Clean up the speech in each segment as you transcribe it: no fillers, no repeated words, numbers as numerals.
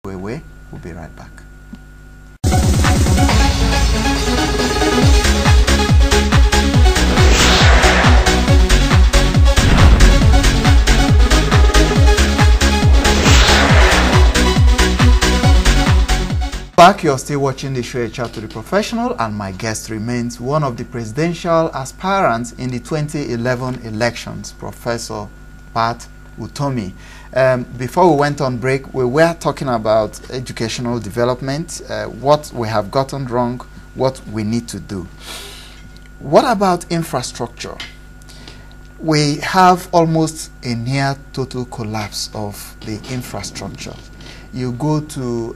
go away. We'll be right back. Back, you're still watching the show A Chat to the Professional, and my guest remains one of the presidential aspirants in the 2011 elections, Professor Pat Utomi. Before we went on break, we were talking about educational development, what we have gotten wrong, what we need to do. What about infrastructure? We have almost a near total collapse of the infrastructure. You go to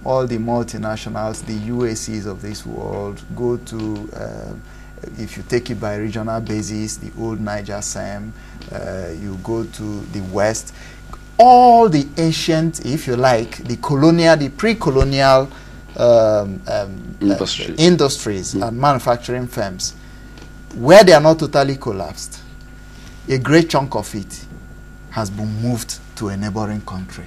all the multinationals, the UACs of this world, go to, if you take it by regional basis, the old Niger SEM, you go to the West, all the ancient, if you like, the colonial, the pre-colonial industries and manufacturing firms, where they are not totally collapsed, a great chunk of it has been moved to a neighboring country.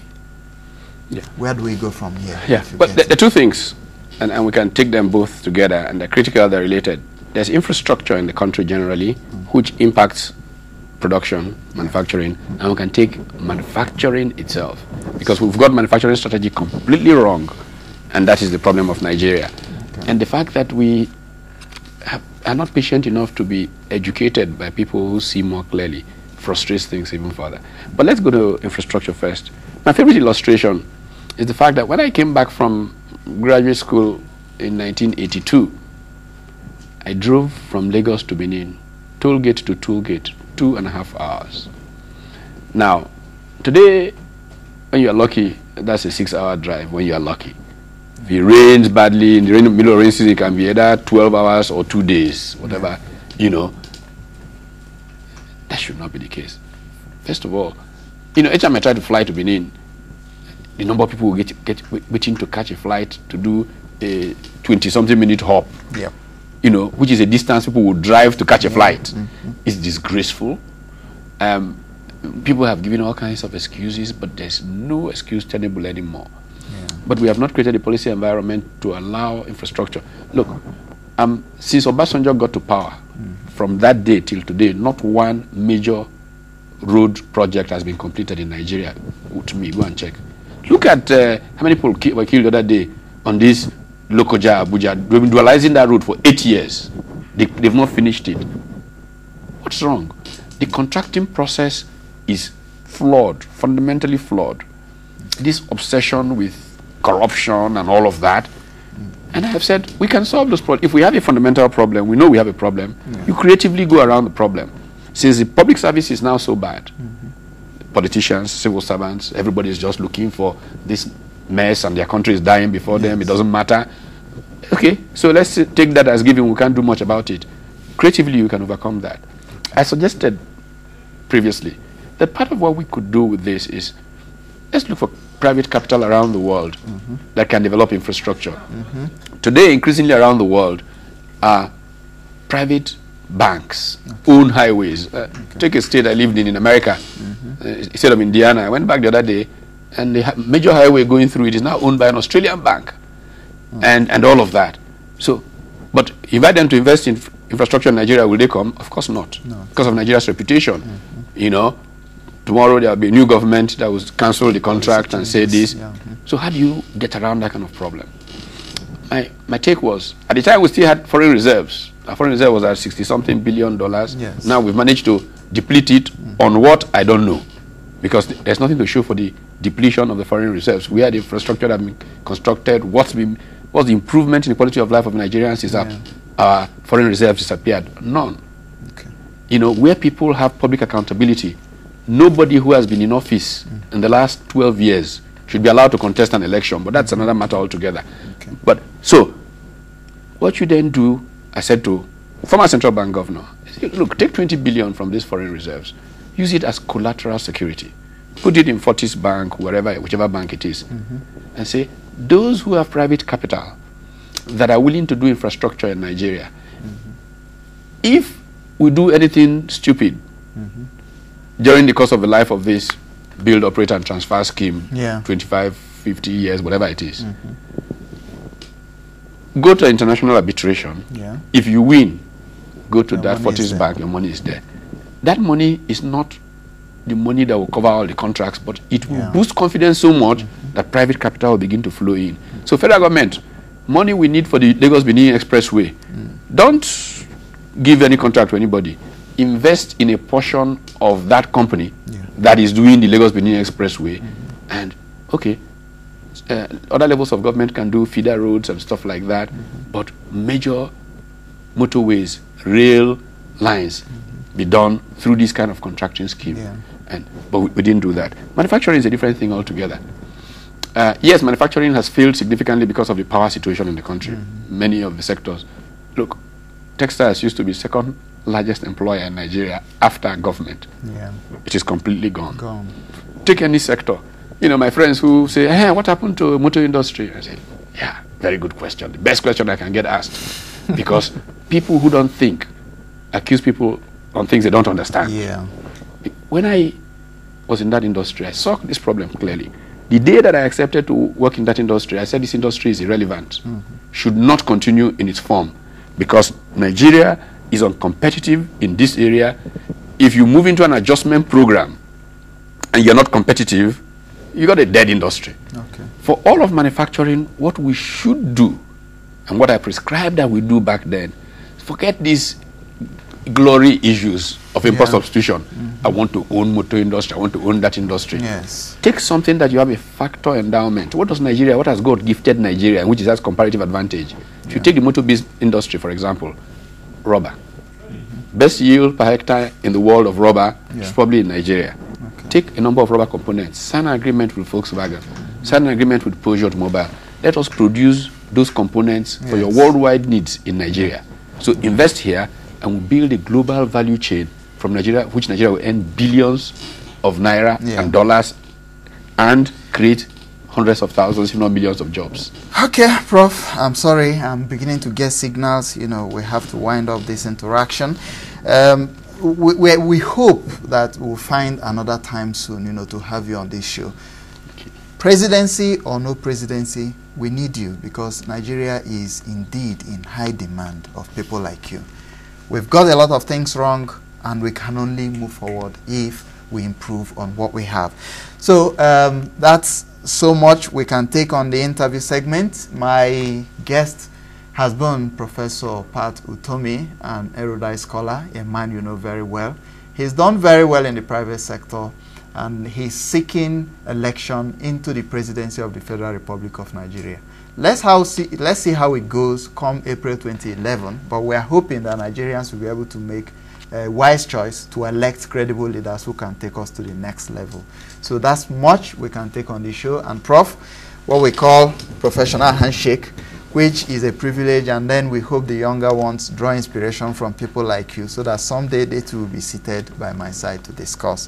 Yeah. Where do we go from here? Yeah, but the two things, and we can take them both together, and they're critical, they're related. There's infrastructure in the country generally, which impacts production, manufacturing, and we can take manufacturing itself, because we've got manufacturing strategy completely wrong, and that is the problem of Nigeria. Okay. And the fact that we are not patient enough to be educated by people who see more clearly frustrates things even further. But let's go to infrastructure first. My favorite illustration is the fact that when I came back from graduate school in 1982, I drove from Lagos to Benin, toll gate to toll gate, 2.5 hours. Now, today, when you are lucky, that's a 6-hour drive when you are lucky. If it rains badly, in the middle of rain season, it can be either 12 hours or 2 days, whatever, you know. That should not be the case. First of all, you know, each time I try to fly to Benin, the number of people who get waiting to catch a flight to do a 20-something minute hop, you know, which is a distance people would drive to catch a flight, is disgraceful. People have given all kinds of excuses, but there's no excuse tenable anymore. But we have not created a policy environment to allow infrastructure. Look, since Obasanjo got to power, from that day till today, not one major road project has been completed in Nigeria. To me, go and check. Look at how many people were killed the other day on this Lokoja, Abuja. We've been dualizing that road for 8 years. They've not finished it. What's wrong? The contracting process is flawed, fundamentally flawed. This obsession with corruption and all of that. And I have said, we can solve those problems. If we have a fundamental problem, we know we have a problem, you creatively go around the problem. Since the public service is now so bad, politicians, civil servants, everybody is just looking for this mess and their country is dying before them, it doesn't matter. Okay, so let's take that as given, we can't do much about it. Creatively, you can overcome that. I suggested previously that part of what we could do with this is, let's look for private capital around the world that can develop infrastructure. Today, increasingly around the world, are private banks own highways. Take a state I lived in America, state of Indiana. I went back the other day, and the major highway going through it is now owned by an Australian bank, and all of that. So, but invite them to invest in infrastructure in Nigeria, will they come? Of course not, because of Nigeria's reputation. You know, tomorrow there will be a new government that will cancel the contract and say this. So how do you get around that kind of problem? My take was, at the time we still had foreign reserves. Our foreign reserve was at $60-something billion. Now we've managed to deplete it on what? I don't know. Because there's nothing to show for the depletion of the foreign reserves. We had infrastructure that has been constructed. What's the improvement in the quality of life of Nigerians is that our foreign reserves disappeared. None. You know, where people have public accountability, nobody who has been in office in the last 12 years should be allowed to contest an election, but that's another matter altogether. But so, what you then do, I said to former central bank governor, look, take 20 billion from these foreign reserves, use it as collateral security, put it in Fortis Bank, wherever, whichever bank it is, and say, those who have private capital that are willing to do infrastructure in Nigeria, if we do anything stupid during the course of the life of this build, operate, and transfer scheme, 25, 50 years, whatever it is. Go to international arbitration. Yeah. If you win, go to Your that money Fortis is bank, your money is there. That money is not the money that will cover all the contracts, but it will boost confidence so much that private capital will begin to flow in. So federal government, money we need for the Lagos-Benin Expressway, don't give any contract to anybody. Invest in a portion of that company that is doing the Lagos-Benin Expressway, and okay, other levels of government can do feeder roads and stuff like that, but major motorways, rail lines be done through this kind of contracting scheme. But we didn't do that. Manufacturing is a different thing altogether. Yes, manufacturing has failed significantly because of the power situation in the country. Many of the sectors. Look, textiles used to be second largest employer in Nigeria after government. It is completely gone. Take any sector. You know, my friends who say, hey, what happened to motor industry? I say, yeah, very good question. The best question I can get asked. Because people who don't think accuse people on things they don't understand. When I was in that industry, I saw this problem clearly. The day that I accepted to work in that industry, I said this industry is irrelevant, should not continue in its form, because Nigeria is uncompetitive in this area. If you move into an adjustment program and you're not competitive, you got a dead industry. For all of manufacturing, what we should do, and what I prescribed that we do back then, forget these glory issues of import substitution. I want to own motor industry, I want to own that industry. Take something that you have a factor endowment. What does Nigeria, what has God gifted Nigeria, which is has comparative advantage? If you take the motor industry, for example, rubber. Best yield per hectare in the world of rubber is probably in Nigeria. Take a number of rubber components, sign an agreement with Volkswagen, sign an agreement with Peugeot Automobile. Let us produce those components for your worldwide needs in Nigeria. So invest here, and we build a global value chain from Nigeria, which Nigeria will earn billions of naira and dollars, and create hundreds of thousands, if not millions of jobs. Okay, Prof, I'm sorry, I'm beginning to get signals. You know, we have to wind up this interaction. We hope that we'll find another time soon, you know, to have you on this show. Presidency or no presidency, we need you, because Nigeria is indeed in high demand of people like you. We've got a lot of things wrong, and we can only move forward if we improve on what we have. So that's so much we can take on the interview segment. My guest has been Professor Pat Utomi, an erudite scholar, a man you know very well. He's done very well in the private sector, and he's seeking election into the presidency of the Federal Republic of Nigeria. Let's see how it goes come April 2011, but we're hoping that Nigerians will be able to make a wise choice to elect credible leaders who can take us to the next level. So that's much we can take on the show. And Prof, what we call professional handshake, which is a privilege, and then we hope the younger ones draw inspiration from people like you, so that someday they too will be seated by my side to discuss.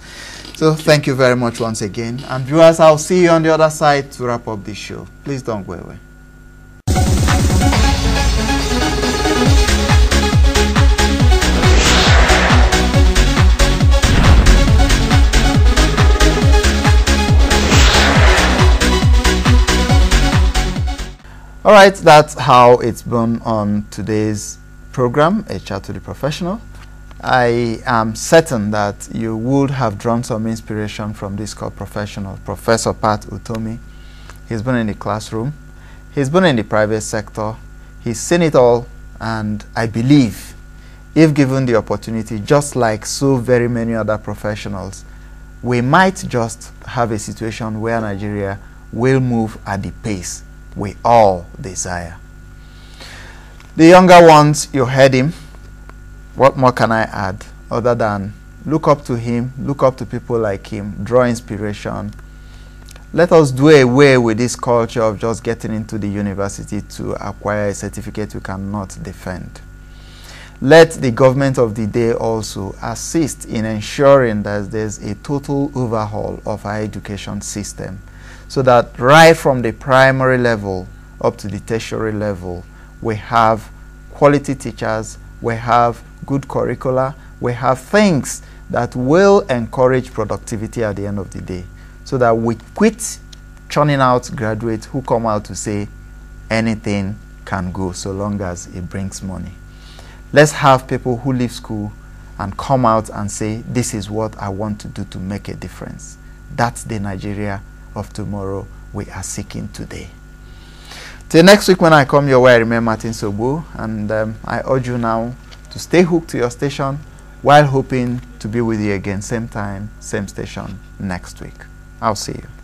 So thank you very much once again. And viewers, I'll see you on the other side to wrap up this show. Please don't go away. All right, that's how it's been on today's program, A Chat to the Professional. I am certain that you would have drawn some inspiration from this called professional, Professor Pat Utomi. He's been in the classroom, he's been in the private sector, he's seen it all, and I believe, if given the opportunity, just like so very many other professionals, we might just have a situation where Nigeria will move at the pace we all desire. The younger ones, you heard him. What more can I add other than look up to him, look up to people like him, draw inspiration. Let us do away with this culture of just getting into the university to acquire a certificate we cannot defend. Let the government of the day also assist in ensuring that there's a total overhaul of our education system, so that right from the primary level up to the tertiary level, we have quality teachers, we have good curricula, we have things that will encourage productivity at the end of the day, so that we quit churning out graduates who come out to say anything can go so long as it brings money. Let's have people who leave school and come out and say, this is what I want to do to make a difference. That's the Nigeria of tomorrow we are seeking today. Till next week when I come your way, I remain Martin Sobu, and I urge you now to stay hooked to your station while hoping to be with you again same time, same station next week. I'll see you.